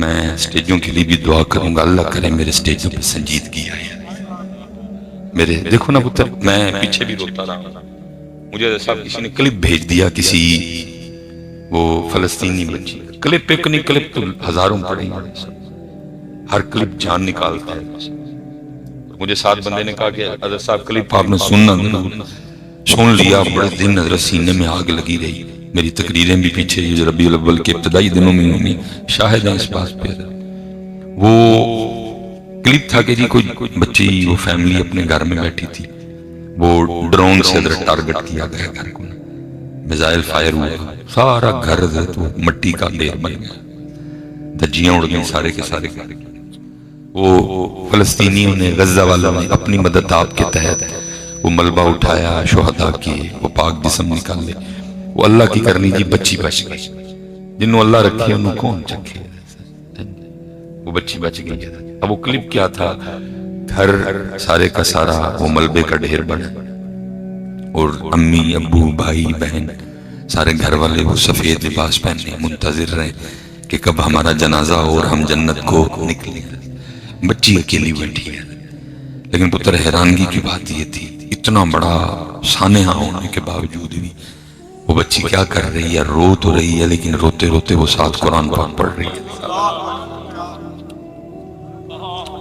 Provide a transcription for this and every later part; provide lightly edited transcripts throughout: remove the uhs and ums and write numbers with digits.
میں سٹیجوں کے لیے بھی دعا کروں گا، اللہ کرے میرے سٹیجوں پہ سنجیدگی آئے. میرے دیکھو نا پتر، میں پیچھے بھی روتا رہا. مجھے صاحب کسی نے کلپ بھیج دیا، کسی وہ فلسطینی بچی کلپ، ایک نہیں کلپ تو ہزاروں پڑیں گے، ہر کلپ جان نکالتا ہے. مجھے ساتھ بندے نے کہا کہ حضرت صاحب کلپ آپ نے سننا سن لیا، بڑے دن حضرت سینے میں آگ لگی رہی. میری تقریریں بھی پیچھے یہ ربیع الاول کے ابتدائی دنوں میں ہوئی، شاہد ہیں اس بات پہ. وہ کلپ تھا کہ جی کوئی بچی، وہ فیملی اپنے گھر میں بیٹھی تھی، وہ ڈرون سے حضرت ٹارگٹ کیا گیا گھر کو، میزائل فائر ہوا، سارا گھر حضرت وہ مٹی کا ڈھیر بن گیا، دھجیاں اڑ گئی سارے کے سارے. وہ فلسطینیوں نے، غزہ والوں نے اپنی مدد آپ کے تحت وہ ملبہ اٹھایا، شہداء کی وہ پاک جسم نکال لے. وہ اللہ کی کرنی جی، بچی بچ گئی. جنہوں اللہ رکھی انہوں کون چکے، وہ بچی بچ گئی. اب وہ کلپ کیا تھا، گھر سارے کا سارا وہ ملبے کا ڈھیر بنا، اور امی ابو بھائی بہن سارے گھر والے وہ سفید لباس پہنے منتظر رہے کہ کب ہمارا جنازہ ہو اور ہم جنت کو نکلیں. بچی اکیلی بیٹھی ہے. لیکن پتر حیرانگی کی بات یہ تھی، اتنا بڑا سانحہ ہونے کے باوجود بھی وہ بچی کیا کر رہی ہے، رو تو رہی ہے لیکن روتے روتے وہ ساتھ قرآن پاک پڑھ رہی ہے.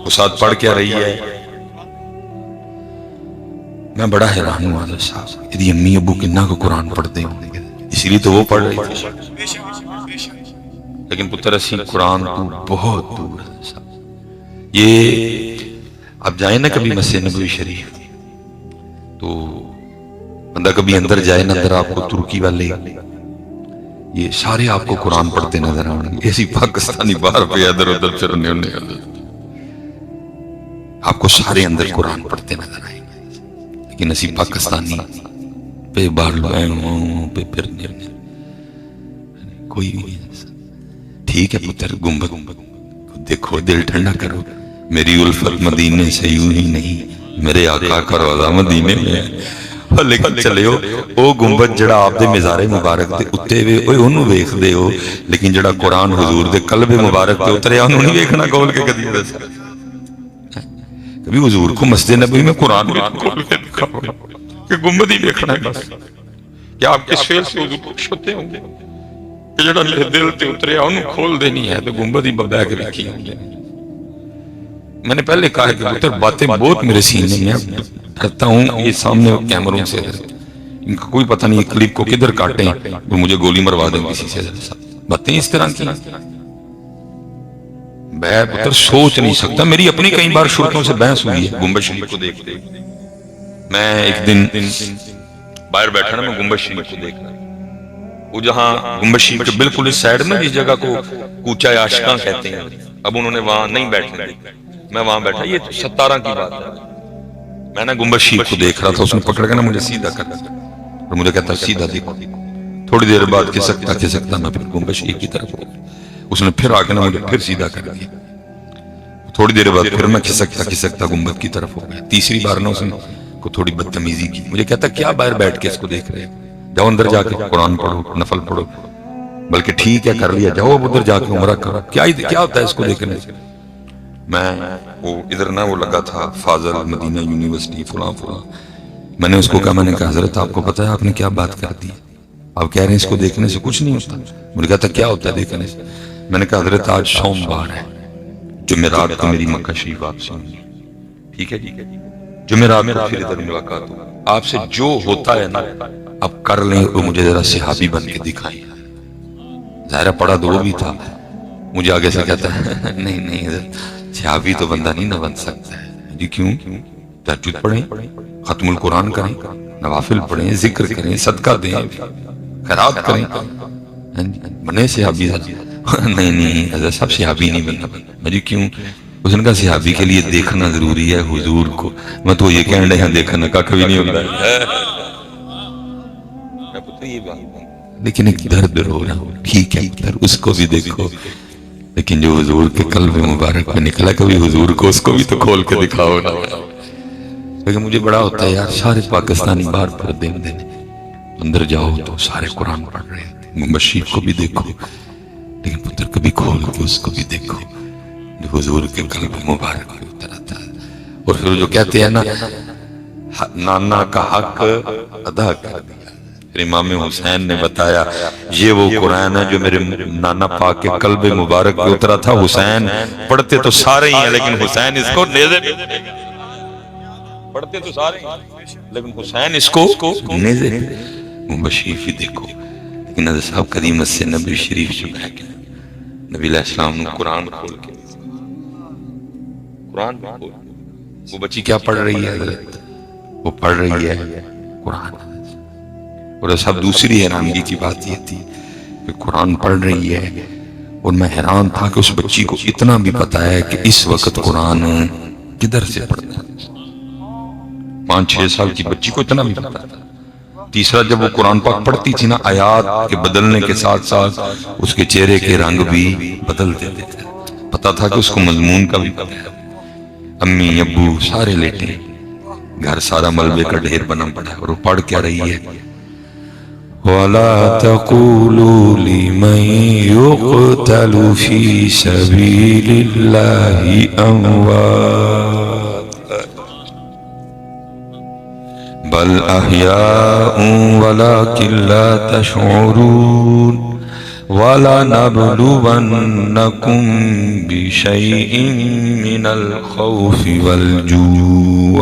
وہ ساتھ پڑھ کیا رہی ہے. میں بڑا حیران ہوں حضرت صاحب، یدی امی ابو کنہ کو قرآن پڑھتے ہوں گے، اسی لیے تو وہ پڑھ رہی تھی. لیکن پتر اسی قرآن کو بہت دور حضرت صاحب. یہ آپ جائیں نا کبھی مسجد نبوی شریف، تو بندہ کبھی اندر جائے نا، اندر آپ کو ترکی والے یہ سارے آپ کو قرآن پڑھتے نظر آنے گے. ایسی پاکستانی باہر پہ ادھر ادھر پھرنے ہونے آپ کو سارے اندر قرآن پڑھتے نظر آئیں گے. لیکن اسی پاکستانی پہ باہر لوگوں پہ پھرنے کوئی نہیں. ٹھیک ہے پتر، گنبد دیکھو، دل ٹھنڈا کرو. میری الفت مدینے سے یوں ہی نہیں، میرے آقا کا روضہ مدینے میں ہے. لیکن چلے ہو او گنبد جڑا آپ دے مزار مبارک دے اتے وے، اوے انہوں ویکھ دے ہو، لیکن جڑا قرآن حضور دے قلب مبارک دے اترے انہوں نہیں ویکھنا کھول کے کدی. کبھی حضور کو مسجد نبوی میں قرآن کھول کے دکھاؤ کہ گنبد ہی ویکھنا ہے بس. کیا آپ کس فیل سے حضور خوش ہوتے ہوں گے کہ جڑا دل تے اترے انہوں کھول دینی ہے تو گنبد ہی ببے کے ویکھی ہوں گے. میں نے پہلے کہا ہے کہ پتر باتیں بہت میرے سینے میں ڈرتا ہوں یہ سامنے کیمروں سے، ان کا کوئی پتہ نہیں کلپ کو کدھر کاٹیں وہ مجھے گولی مروا دیں کسی سے. باتیں اس طرح کی میں پتر سوچ نہیں سکتا. میری اپنی کئی بار شرطوں سے بحث ہوئی ہے گنبد شریف کو دیکھ دے. میں ایک دن باہر بیٹھا نا، میں گنبد شریف کو دیکھ رہا، وہ جہاں گنبد شریف کے بالکل اس سائیڈ میں جس جگہ کو کوچہ عاشقاں کہتے ہیں، اب انہوں نے وہاں نہیں بیٹھنے دی، میں وہاں بیٹھا. یہ 17 کی بات ہے. میں نے گنبد شریف کو دیکھ رہا تھا، اس نے پکڑ کے نا مجھے سیدھا کر دیا اور مجھے کہتا سیدھا دیکھو. تھوڑی دیر بعد کھسکتا میں پھر گنبد شریف کی طرف ہو. اس نے پھر آ کے نا مجھے پھر سیدھا کر دیا. تھوڑی دیر بعد پھر میں کھسکتا گنبد کی طرف ہو گیا. تیسری بار نا اس نے کو تھوڑی بدتمیزی کی. مجھے کہتا کیا باہر بیٹھ کے اس کو دیکھ رہے ہیں، جاؤ اندر جا کے قرآن پڑھو، نفل پڑھو. بلکہ ٹھیک ہے کر لیا، جاؤ اب ادھر جا کے عمرہ کرو. کیا ہوتا ہے اس کو دیکھنے سے. میں وہ ادھر نہ وہ لگا تھا فاضل مدینہ یونیورسٹی فلاں فلاں. میں نے اس کو کہا، میں نے کہا حضرت آپ کو پتہ ہے آپ نے کیا بات کر دی، آپ کہہ رہے ہیں اس کو دیکھنے سے کچھ نہیں ہوتا. مجھے کہا تھا کیا ہوتا ہے دیکھنے سے. میں نے کہا حضرت آج سوموار ہے، جمعرات کو میری مکہ شریف واپسی ہوگی، ٹھیک ہے جی، جمعرات کو پھر ادھر ملاقات ہو. آپ سے جو ہوتا ہے نا اب کر لیں، وہ مجھے ذرا صحابی بن کے دکھائیں. ظاہرہ پڑا دو بھی تھا. مجھے آگے سے کہتا ہے نہیں نہیں حضرت، صحابی تو بندہ نہیں نہ بن سکتا ہے. جی کیوں؟ تہجد پڑھیں، ختم القرآن کریں، نوافل پڑھیں، ذکر کریں، صدقہ دیں، خیرات کریں، بنے صحابی. نہیں نہیں حضرت صاحب صحابی نہیں بننا. مجھے کیوں؟ اس نے کہا صحابی کے لیے دیکھنا ضروری ہے حضور کو. میں تو یہ کہنے ہیں دیکھنا کا کبھی نہیں ہوتا ہے، لیکن ایک درد رو رہا ہوں. ٹھیک ہے اس کو بھی دیکھو، لیکن جو حضور کے قلب مبارک میں نکلا کبھی حضور کو اس کو بھی تو کھول کے دکھاؤ نا. لیکن مجھے بڑا ہوتا ہے یار، سارے پاکستانی باہر پردے میں دینے، اندر جاؤ تو سارے قرآن پڑھ رہے ہیں. گنبد شریف کو بھی دیکھو، لیکن پتر پتر کبھی کھول کے اس کو بھی دیکھو جو حضور کے قلب مبارک میں اترا تھا. اور پھر جو کہتے ہیں نا نانا کا حق ادا کر دیا. پھر امام حسین نے بتایا یہ وہ قرآن ہے جو میرے نانا پاک کے قلب مبارک پہ اترا تھا. حسین پڑھتے تو سارے ہی ہیں لیکن حسین اس کو نیزے پہ پڑھتے تو سارے ہیں لیکن حسین اس کو نیزے پہ. بشیر بھی دیکھو لیکن حضرت صاحب قدیمت سے نبی شریف جو ہے کہ نبی علیہ السلام نے قرآن کھول کے قرآن کھول وہ بچی کیا پڑھ رہی ہے حضرت؟ وہ پڑھ رہی ہے قرآن. اور سب دوسری حیرانگی کی بات یہ تھی کہ قرآن پڑھ رہی ہے اور میں حیران تھا کہ اس بچی کو اتنا بھی پتا ہے کہ اس وقت قرآن کدھر سے پڑھنا ہے. 5-6 سال کی بچی کو اتنا بھی پتا تھا. تیسرا جب وہ قرآن پاک پڑھتی تھی نا آیات کے بدلنے کے ساتھ ساتھ اس کے چہرے کے رنگ بھی بدل دیتے تھے. پتا تھا کہ اس کو مضمون کا بھی پتا ہے. امی ابو سارے لیٹے گھر سارا ملبے کا ڈھیر بنا پڑا ہے اور وہ پڑھ کیا رہی ہے وَلَا تَقُولُوا لِمَنْ يُقْتَلُ فِي سَبِيلِ اللَّهِ أَمْوَاتٌ بَلْ أَحْيَاءٌ وَلَكِنْ لَا تَشْعُرُونَ وَلَنَبْلُوَنَّكُمْ بِشَيْءٍ مِّنَ الْخَوْفِ وَالْجُوعِ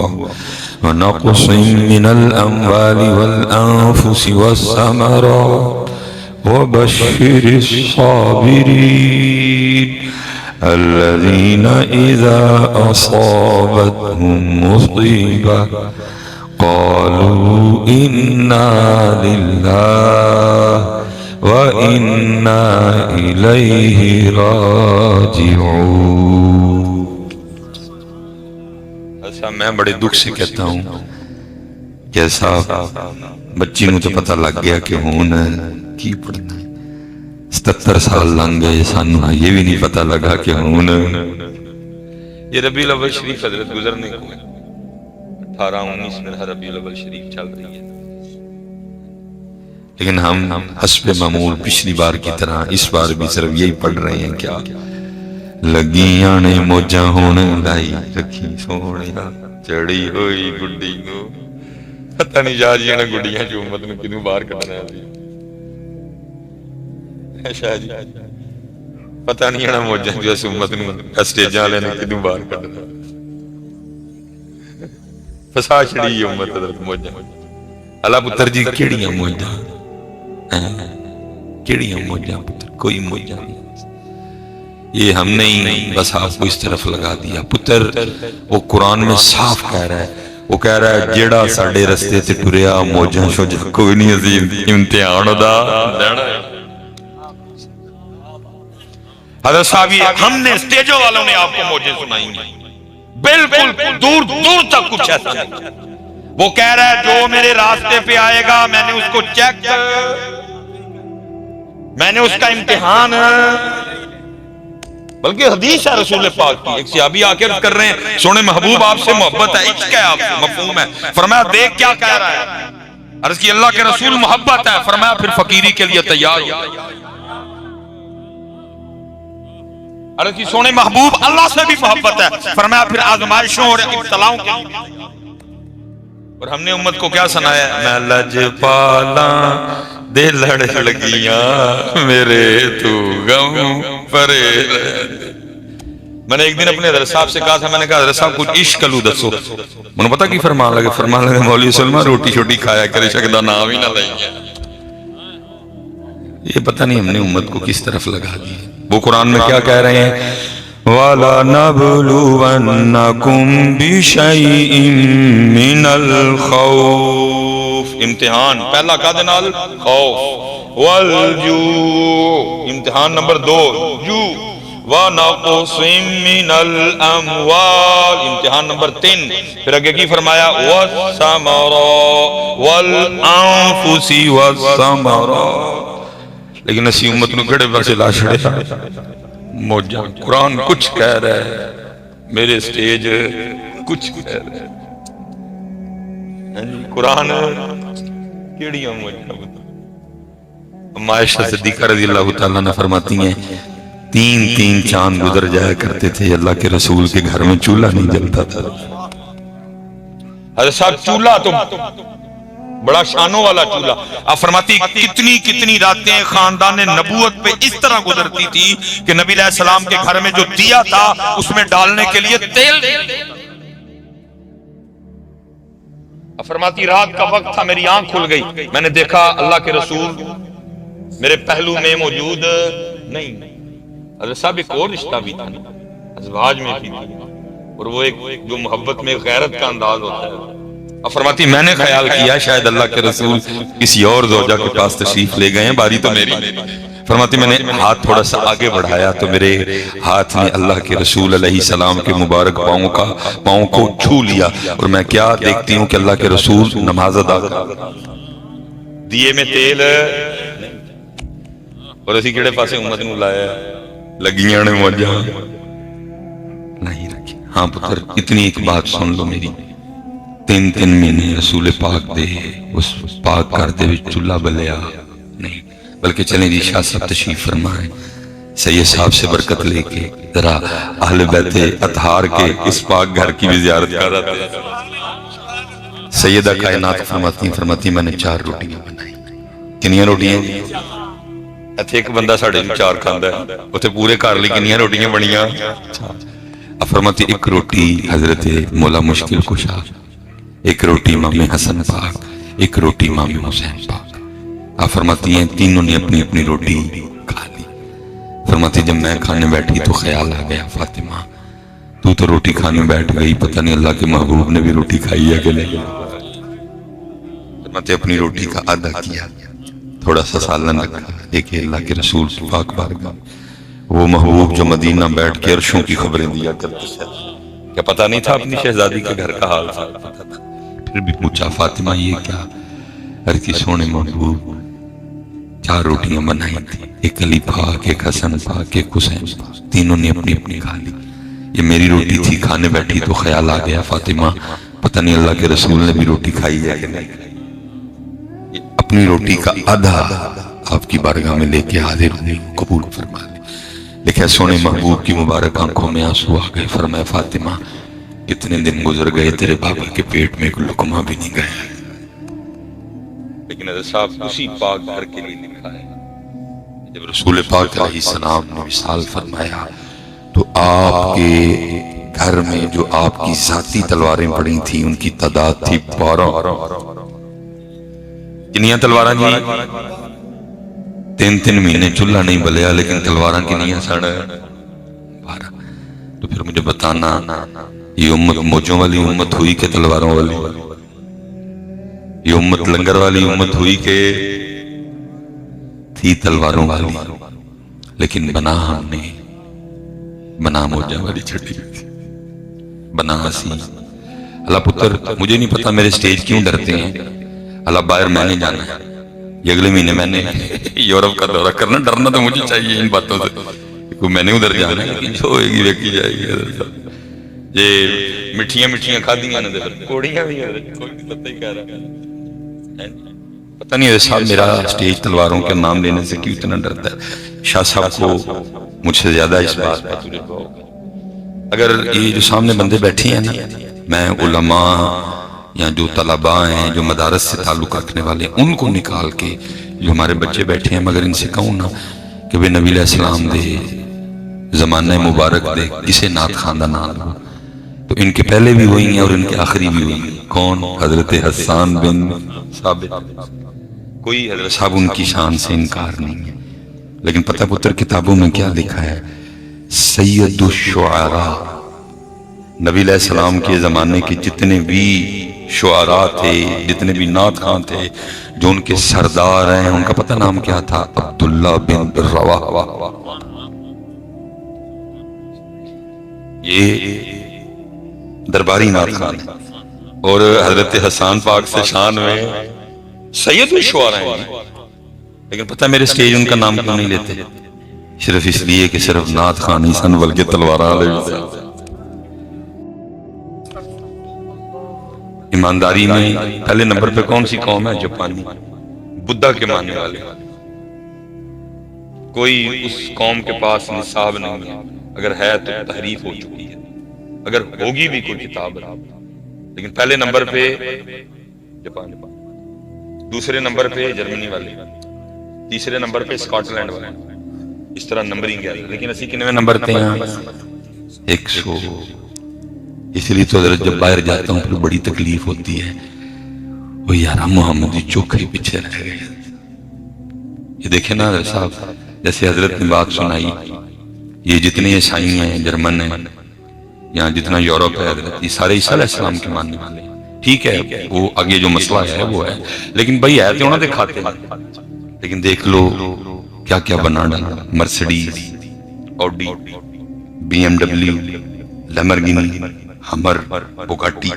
وَنَقْصٍ مِّنَ الْأَمْوَالِ وَالْأَنفُسِ وَالثَّمَرَاتِ وَبَشِّرِ الصَّابِرِينَ الَّذِينَ إِذَا أَصَابَتْهُمْ مُصِيبَةٌ قَالُوا إِنَّا لِلَّهِ وَإِنَّا إِلَيْهِ راجعون. ایسا میں بڑے دکھ سے کہتا ہوں کہ ایسا بچی نو تو پتہ لگ گیا کہ ہون کی پڑھنا ہے. 77 سال لنگ گئے سانو یہ بھی نہیں پتہ لگا کہ ہون یہ ربیع الاول شریف حضرت گزرنے کو 18-19 میں ربیع الاول شریف چل رہی ہے. لیکن ہم حسب معمول پچھلی بار کی طرح اس بار بھی صرف یہی پڑھ رہے ہیں کیا لگیاں نے موجاں ہونے لائی رکھی سونیا چڑی ہوئی گڈی کو پتہ نہیں جا جی نے گڈیاں جو امت نے کدوں باہر کڈنا ہے شاہ جی پتہ نہیں ہے موجاں جو اس امت نے اسٹیجاں والے نے کدوں باہر کڈنا فسا چھڑی امت حضرت موجاں اللہ پتر جی کیڑیاں موجاں کیڑیاں موجاں پتر کوئی موجاں نہیں. یہ ہم نے ہی بس آپ کو اس طرف لگا دیا. پتر وہ قرآن میں صاف کہہ رہا ہے وہ کہہ رہا ہے جیڑا ساڑھے رستے سے ٹریا موجاں شوجاں کوئی نہیں عظیم امتحان دا دینا ہے. حضرت صاحب ہم نے اسٹیجوں والوں نے آپ کو موجیں سنائیں گے بالکل دور دور تک کچھ ایسا نہیں. وہ کہہ رہا ہے جو میرے راستے پہ آئے گا میں نے اس کو چیک میں نے اس کا امتحان بلکہ حدیث ہے رسول پاک کی. ایک صحابی آ کے عرض کر رہے ہیں سونے محبوب آپ سے محبت ہے عشق ہے آپ سے مفہوم ہے. فرمایا دیکھ کیا کہہ رہا ہے. عرض کی اللہ کے رسول محبت ہے. فرمایا پھر فقیری کے لیے تیار ہو. عرض کی سونے محبوب اللہ سے بھی محبت ہے. فرمایا پھر آزمائشوں اور ابتلاؤں کے لیے. اور ہم نے امت کو کیا سنایا میں لج پالا دے لڑ لگیاں میرے تو غم پرے. میں نے ایک دن اپنے حضرت صاحب سے کہا تھا میں نے کہا حضرت صاحب کچھ عشق لو دسو. میں نے پتا کی فرمان لگے مولوی سلمہ روٹی شوٹی کھایا کرے شکدہ نام ہی نہ لیں گے. یہ پتہ نہیں ہم نے امت کو کس طرف لگا دی. وہ قرآن میں کیا کہہ رہے ہیں وَلَنَبْلُوَنَّكُمْ بِشَيْءٍ مِّنَ الْخَوْفِ امتحان پہلا کا دنال خوف والجوع امتحان نمبر 2 جو وَنَقْصٍ مِّنَ الْأَمْوَالِ امتحان نمبر 3 پھر آگے کی فرمایا وَالثَّمَرَاتِ وَالْأَنفُسِ وَالثَّمَرَاتِ. لیکن اسی امت نو گڑے بسے لا چھڑے موجہ قرآن کچھ کہہ رہا ہے میرے سٹیج کچھ کہہ رہا ہے. قرآن کیڑیاں موجہ. عائشہ صدیقہ رضی اللہ تعالیٰ نے فرماتی ہیں تین چاند گزر جایا کرتے تھے، اللہ کے رسول کے گھر میں چولہا نہیں جلتا تھا۔ حضرت صاحب چولہا تو بڑا شانوں والا چولہا، آپ فرماتی کتنی راتیں خاندان نبوت پہ اس طرح گزرتی تھی کہ نبی علیہ السلام کے گھر میں جو دیا تھا اس میں ڈالنے کے لیے تیل، آپ فرماتی رات کا وقت تھا، میری آنکھ کھل گئی، میں نے دیکھا اللہ کے رسول میرے پہلو میں موجود نہیں۔ حضرت صاحب ایک اور رشتہ بھی تھا ازواج میں بھی تھا، اور وہ ایک جو محبت میں غیرت کا انداز ہوتا ہے۔ اب فرماتی میں نے خیال کیا شاید اللہ کے رسول کسی اور زوجہ کے پاس تشریف لے گئے ہیں، باری تو میری۔ فرماتی میں نے ہاتھ تھوڑا سا آگے بڑھایا تو میرے ہاتھ نے اللہ کے رسول علیہ السلام کے مبارک پاؤں کو چھو لیا، اور میں کیا دیکھتی ہوں کہ اللہ کے رسول نماز ادا کر، دیے میں تیل، اور اسی کیڑے پاسے امت نو لایا لگیاں نے موجہ نہیں رکھی۔ ہاں پتر اتنی ایک بات سن لو میری، 3 مہینے رسول پاک دے اس پاک کردے وچ چولہا بلیا نہیں، بلکہ چلیں جی شاہ صاحب تشریف فرمائیں، سید صاحب سے برکت لے کے ذرا اہل بیت اطہار کے اس پاک گھر کی بھی زیارت کر رہا تھا۔ سیدہ کائنات فرماتی میں نے 4 روٹیاں بنائی۔ کنیاں روٹیاں؟ ایتھے ایک بندہ ساڑھے 4 کھاندا ہے، اوتھے پورے گھر لئی کنیاں روٹیاں بنیاں؟ فرماتی ایک روٹی حضرت مولا مشکل کشا، ایک روٹی امام حسن پاک، ایک روٹی امام حسین پاک۔ آپ فرماتی ہیں تینوں نے اپنی اپنی روٹی کھا لی۔ فرماتی جب میں کھانے بیٹھی تو خیال آ گیا فاطمہ تو روٹی کھانے بیٹھ گئی، پتہ نہیں اللہ کے محبوب نے بھی روٹی کھائی ہے کہ نہیں۔ فرماتی اپنی روٹی کا آدھا کیا، تھوڑا سا سالن رکھا، دیکھے اللہ کے رسول پاک بارگاہ وہ محبوب جو مدینہ بیٹھ کے عرشوں کی خبریں دیا کرتے تھے، کیا پتہ نہیں تھا اپنی شہزادی کے گھر کا حال تھا؟ پتہ تھا۔ پھر بھی پوچھا فاطمہ یہ کیا؟ کی سونے محبوب 4 روٹیاں بنائی تھی، ایک علی پاک، ایک حسن پاک، ایک حسین پاک، تینوں نے اپنی اپنی کھا لی، یہ میری روٹی تھی، کھانے بیٹھی تو خیال آ گیا فاطمہ پتہ نہیں اللہ کے رسول نے بھی روٹی کھائی ہے کہ نہیں۔ اپنی روٹی کا آدھا آپ کی بارگاہ میں لے کے حاضر ہوئی، قبول فرما لی۔ لیکن سونے محبوب کی مبارک آنکھوں میں آنسو آ گئے، فرمایا فاطمہ کتنے دن گزر گئے تیرے بابا کے پیٹ میں ایک لقمہ بھی نہیں گیا، لیکن حضرت صاحب اسی پاک گھر کے لیے لکھا ہے جب رسول پاک علیہ السلام نے وصال فرمایا تو آپ کے گھر میں جو آپ کی ذاتی تلواریں پڑی تھیں ان کی تعداد تھی 12۔ کنیاں تلواراں جی؟ 3 مہینے چولہا نہیں بلیا لیکن تلواراں کنیاں سڑ 12۔ تو پھر مجھے بتانا یہ امت موجوں والی امت ہوئی کہ تلواروں والی؟ یہ امت لنگر والی امت ہوئی کہ تھی تلواروں والی؟ لیکن بنا ہم نے بنا موجہ والی چھٹی تھی، بنا ہسی اللہ پتر مجھے نہیں پتا میرے سٹیج کیوں ڈرتے ہیں، اللہ باہر میں نے جانا ہے، یہ اگلے مہینے میں نے یورپ کا دورہ کرنا، ڈرنا تو مجھے چاہیے ان باتوں سے، میں نے ادھر جانا ہے، جو ہوئے گی ویکھی جائے گی۔ یہ مٹھیاں کھادیاں نے کوڑیاں بھی کوئی پتہ ہی کہہ رہا ہے، پتہ نہیں صاحب میرا سٹیج تلواروں کا نام لینے سے کیوں اتنا ڈرتا ہے۔ شاہ صاحب کو مجھ سے زیادہ اس بات پر تجربہ ہوگا۔ اگر یہ جو سامنے بندے بیٹھے ہیں نا، میں علماء یا جو طلباء ہیں جو مدارس سے تعلق رکھنے والے ہیں ان کو نکال کے جو ہمارے بچے بیٹھے ہیں، مگر ان سے کہوں نا کہ وہ نبی علیہ السلام دے زمانہ مبارک دے کسے نعت خواندہ نام ہو تو ان کے پہلے بھی ہوئی ہیں اور ان کے آخری بھی ہوئی ہیں۔ کون؟ حضرت حسان بن ثابت۔ کوئی حضرت صاحب ان کی شان سے انکار نہیں ہے، لیکن پتہ پتر کتابوں میں کیا لکھا ہے؟ سید الشعراء، نبی علیہ السلام کے زمانے کے جتنے بھی شعراء تھے، جتنے بھی نعت خواں تھے، جو ان کے سردار ہیں، ان کا پتہ نام کیا تھا؟ عبداللہ بن رواحہ۔ یہ درباری نعت خواں ہیں، اور حضرت حسان پاک سے شان میں سید الشعراء ہیں، لیکن پتہ میرے سٹیج ان کا نام کیوں نہیں لیتے؟ صرف اس لیے کہ صرف نعت خواں نہیں سن بلکہ تلواراں والے بھی تھے۔ ایمانداری میں پہلے نمبر پہ کون سی قوم ہے؟ جاپانی، بدھا کے ماننے والے، کوئی اس قوم کے پاس نصاب نہیں ہے، اگر ہے تو تحریف ہو چکی ہے، اگر ہوگی بھی کوئی کتاب ہے۔ لیکن پہلے نمبر پہ جاپان، دوسرے نمبر پہ جرمنی والے، تیسرے نمبر پہ اسکاٹ لینڈ والے، اس طرح نمبرنگ ہے۔ لیکن اسی کنویں نمبر تے ہیں 100۔ اس لیے تو حضرت جب باہر جاتا ہوں پھر بڑی تکلیف ہوتی ہے، وہ یار محمدی چوکھے پیچھے رہ گئے۔ یہ دیکھیں نا حضرت صاحب، جیسے حضرت نے بات سنائی، یہ جتنے عیسائی ہیں، جرمن ہیں، یہاں جتنا یورپ ہے حضرت، یہ سارے عیسیٰ علیہ السلام کے ماننے والے ہیں۔ ٹھیک ہے وہ آگے جو مسئلہ ہے وہ ہے، لیکن بھائی ہے تو انہوں نے کھاتے ہیں۔ لیکن دیکھ لو کیا کیا بنا ڈالا، Mercedes, Audi, B M W, Lamborghini, Hummer, Bugatti,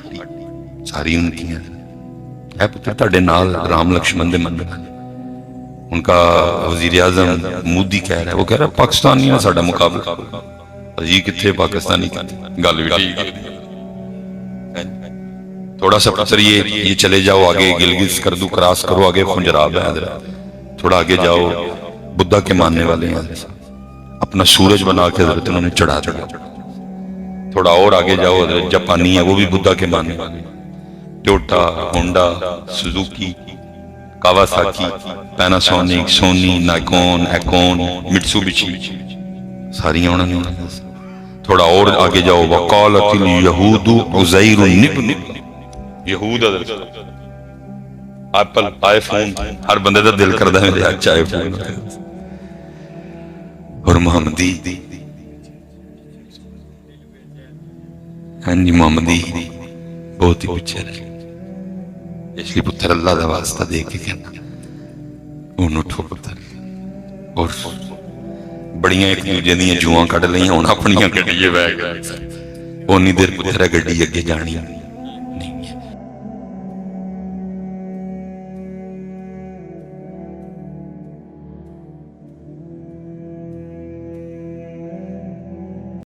ساری ان کی ہیں۔ ہے پتر تاڑے نال رام لکشمن دے من والے، ان کا وزیر اعظم مودی کہہ رہا ہے، وہ کہہ رہا ہے پاکستانی نے ساڈا مقابلہ، جی کتنے پاکستانی کتنے، گل بھی ٹھیک ہے۔ تھوڑا سا پتر یہ چلے جاؤ آگے، گلگت کردو کراس کرو آگے، خنجراب ہے حضرت، تھوڑا آگے جاؤ بدھا کے ماننے والے ہیں حضرت، اپنا سورج بنا کے حضرت انہوں نے چڑھا دیا۔ تھوڑا اور آگے جاؤ حضرت جاپانی ہے، وہ بھی بدھا کے ماننے والے، ٹوٹا، ہونڈا، سوزوکی، کاواساکی، پیناسونک، سونی، نائکون، ایکون، مٹسوبشی، ساری انہوں نے۔ تھوڑا اور آگے جاؤ، وقالت الیہود عزیر ابن، یہود حضرت، ایپل، آئی فون، ہر بندے دا دل کردہ ہے میرے اچھا آئی فون، اور محمدی، ہاں جی محمدی بہت ہی پیچھے رہے۔ اس لیے پتر اللہ دا واسطہ دے کے کہنا انہوں اٹھو پتر، اور بڑیاں ایک دوجے دیاں جوان کٹ لئیاں، انہوں اپنیاں کٹیے بے گئے، اونی دیر پتر ہے گڈی اگے جانی۔